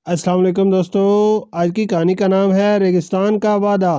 अस्सलाम वालेकुम दोस्तों। आज की कहानी का नाम है रेगिस्तान का वादा।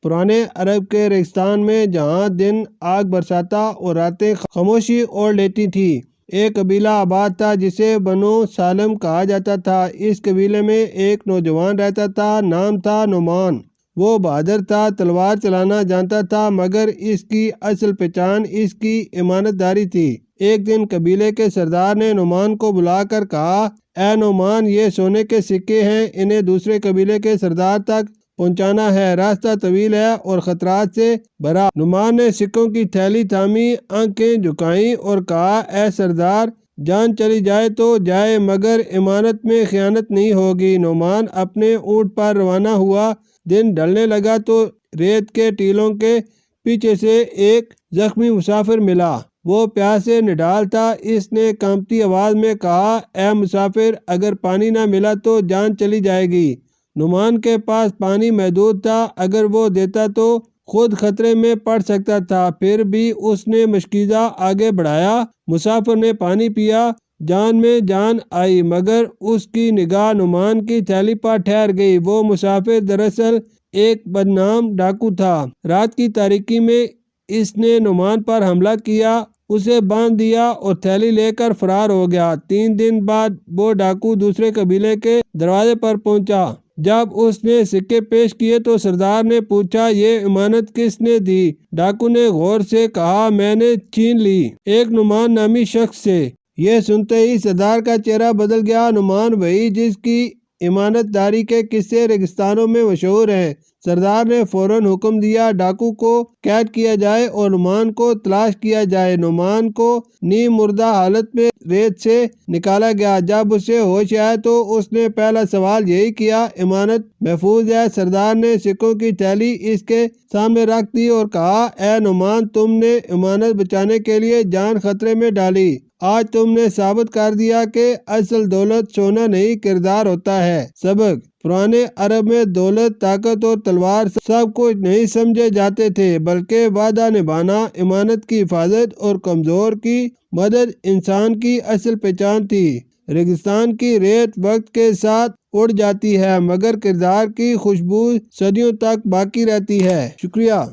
पुराने अरब के रेगिस्तान में जहाँ दिन आग बरसाता और रातें खामोशी ओढ़ लेती थी, एक कबीला आबाद था जिसे बनो सालम कहा जाता था। इस कबीले में एक नौजवान रहता था, नाम था नुमान। वो बहादुर था, तलवार चलाना जानता था, मगर इसकी असल पहचान इसकी ईमानतदारी थी। एक दिन कबीले के सरदार ने नुमान को बुलाकर कहा, ए नुमान, ये सोने के सिक्के हैं, इन्हें दूसरे कबीले के सरदार तक पहुंचाना है। रास्ता तवील है और खतरात से भरा। नुमान ने सिक्कों की थैली थामी, आंखें झुकाई और कहा, ए सरदार, जान चली जाए तो जाए, मगर इमानत में खयानत नहीं होगी। नुमान अपने ऊँट पर रवाना हुआ। दिन ढलने लगा तो रेत के टीलों के पीछे से एक जख्मी मुसाफिर मिला। वो प्यास से निढाल था। इसने कांपती आवाज़ में कहा, ए मुसाफिर, अगर पानी ना मिला तो जान चली जाएगी। नुमान के पास पानी महदूद था, अगर वो देता तो खुद खतरे में पड़ सकता था। फिर भी उसने मशकीज़ा आगे बढ़ाया। मुसाफिर ने पानी पिया, जान में जान आई, मगर उसकी निगाह नुमान की थैली पर ठहर गई। वो मुसाफिर दरअसल एक बदनाम डाकू था। रात की तारीकी में इसने नुमान पर हमला किया, उसे बांध दिया और थैली लेकर फरार हो गया। 3 दिन बाद वो डाकू दूसरे कबीले के दरवाजे पर पहुंचा। जब उसने सिक्के पेश किए तो सरदार ने पूछा, ये इमानत किसने दी? डाकू ने गौर से कहा, मैंने छीन ली, एक नुमान नामी शख्स से। ये सुनते ही सरदार का चेहरा बदल गया। नुमान वही जिसकी ईमानतदारी के किस्से रेगिस्तानों में मशहूर हैं। सरदार ने फौरन हुक्म दिया, डाकू को कैद किया जाए और नुमान को तलाश किया जाए। नुमान को नीम मुर्दा हालत में रेत से निकाला गया। जब उसे होश आया तो उसने पहला सवाल यही किया, इमानत महफूज है? सरदार ने सिक्कों की थैली इसके सामने रख दी और कहा, ए नुमान, तुमने इमानत बचाने के लिए जान खतरे में डाली। आज तुमने साबित कर दिया कि असल दौलत सोना नहीं, किरदार होता है। सबक: पुराने अरब में दौलत, ताकत और तलवार सब कुछ नहीं समझे जाते थे, बल्कि वादा निभाना, ईमानत की हिफाजत और कमजोर की मदद इंसान की असल पहचान थी। रेगिस्तान की रेत वक्त के साथ उड़ जाती है, मगर किरदार की खुशबू सदियों तक बाकी रहती है। शुक्रिया।